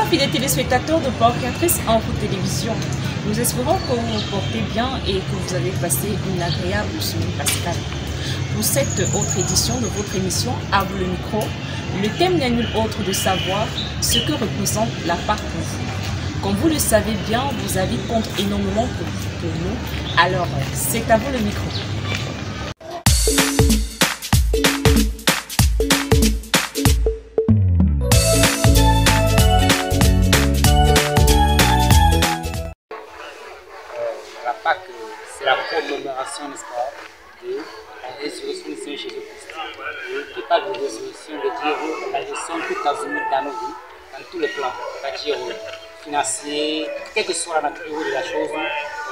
Bonsoir fidèles téléspectateurs de Port Catrice Info Télévision. Nous espérons que vous vous portez bien et que vous avez passé une agréable semaine pascale. Pour cette autre édition de votre émission À vous le micro, le thème n'est nul autre de savoir ce que représente la Pâque pour vous. Comme vous le savez bien, vos avis comptent énormément pour nous, alors c'est à vous le micro. La Pâque, c'est la commémoration, n'est-ce pas, de la résurrection du Seigneur Jésus-Christ. Et qui parle de résurrection, de dire la gestion tout azimut dans nos vies, dans tous les plans, c'est-à-dire financier, quelle que soit la nature de la chose,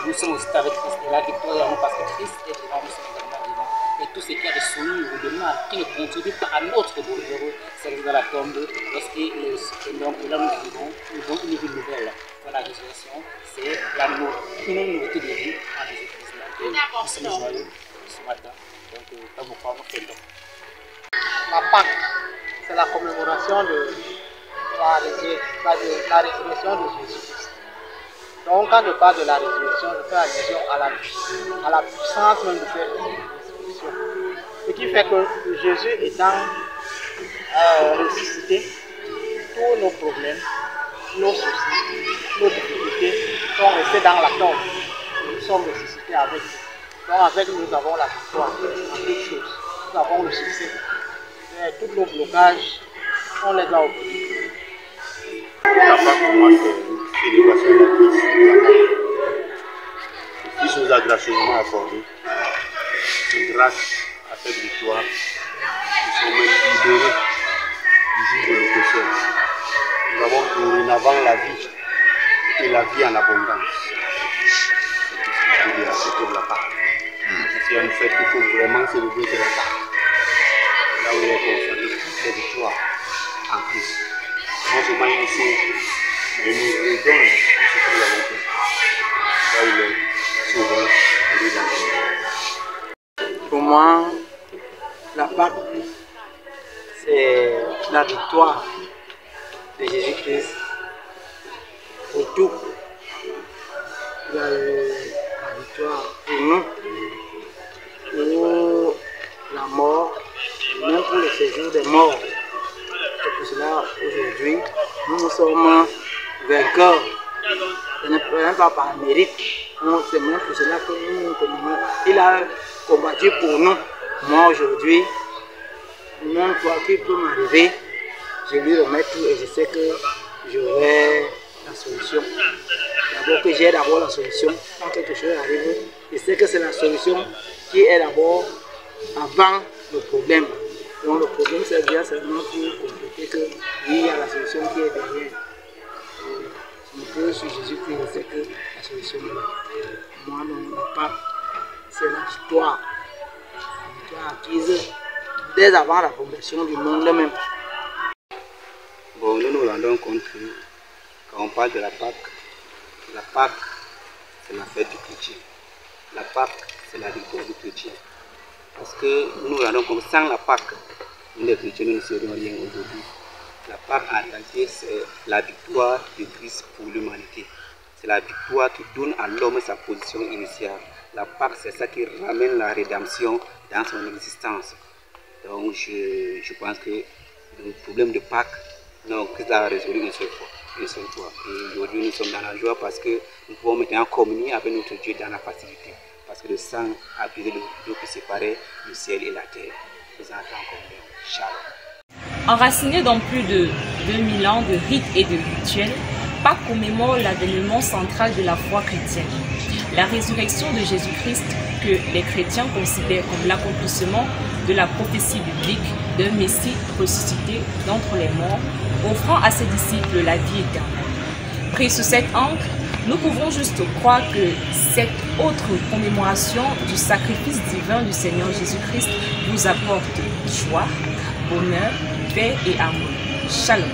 nous sommes aussi avec Christ. Et la victoire est en nous parce que Christ est devant nous, sommes également devant. Et tout ce qui a de souillure ou de mal qui ne contribue pas à notre bonheur, c'est dans la tombe. Donc là nous vivons une vie nouvelle. La résurrection, c'est la nouveauté de vie en Jésus-Christ. Donc nous sommes joyeux ce matin. Donc pas beaucoup à faire. La Pâque, c'est la commémoration de la résurrection de Jésus-Christ. Donc quand je parle de la résurrection, je fais allusion à la puissance même de cette résurrection. Ce qui fait que Jésus étant ressuscité, tous nos problèmes, nos soucis, nos difficultés sont restés dans la tombe. Nous sommes ressuscités avec lui. Donc avec nous, nous avons la victoire en toutes choses. Nous avons le succès. Et tous nos blocages, on les a oubliés. La Pâque pour moi, c'est une célébration de Christ. Le Christ nous a gracieusement accordé. Et grâce à cette victoire, nous sommes même libérés du joug de l'oppression. Nous avons dorénavant la vie et la vie en abondance. C'est tout ce que je veux dire à propos de la Pâque. C'est une fête qu'il faut vraiment célébrer, c'est la Pâque. Là où il est constaté toutes les victoires en Christ. Non seulement il sait, mais il nous redonne tout ce que nous avons fait. Là où il est souverain et redondant. Pour moi, la Pâque, c'est la victoire de Jésus-Christ pour tout. Il y a eu la victoire pour nous, pour la mort, et même pour le séjour des morts. Et pour cela, aujourd'hui, nous sommes vainqueurs. Ce n'est même pas par mérite. C'est même pour cela que nous commémorons. Il a combattu pour nous. Moi aujourd'hui, même quoi qu'il peut m'arriver, je lui remets tout et je sais que j'aurai la solution. D'abord que j'ai d'abord la solution. Quand quelque chose arrive, je sais que c'est la solution qui est d'abord avant le problème. Donc le problème c'est bien seulement pour compléter que oui, il y a la solution qui est derrière. Je me pose sur Jésus-Christ, je sais que la solution est là. Moi, non, pas. C'est la victoire. La victoire acquise dès avant la fondation du monde même. Bon, nous nous rendons compte que quand on parle de la Pâque, c'est la fête du chrétien. La Pâque, c'est la victoire du chrétien. Parce que nous nous rendons compte que sans la Pâque, nous les chrétiens nous ne serions rien aujourd'hui. La Pâque en réalité, c'est la victoire de Christ pour l'humanité. C'est la victoire qui donne à l'homme sa position initiale. La Pâque, c'est ça qui ramène la rédemption dans son existence. Donc je pense que le problème de Pâques, non, Christ l'a résolu une seule fois. Et aujourd'hui, nous sommes dans la joie parce que nous pouvons maintenant communier avec notre Dieu dans la facilité. Parce que le sang a brisé le rideau qui séparait le ciel et la terre. Nous entendons comme Shalom. Enraciné dans plus de 2000 ans de rites et de rituels, Pâques commémore l'avènement central de la foi chrétienne. La résurrection de Jésus-Christ que les chrétiens considèrent comme l'accomplissement de la prophétie biblique d'un Messie ressuscité d'entre les morts, offrant à ses disciples la vie éternelle. Pris sous cet angle, nous pouvons juste croire que cette autre commémoration du sacrifice divin du Seigneur Jésus-Christ vous apporte joie, bonheur, paix et amour. Shalom.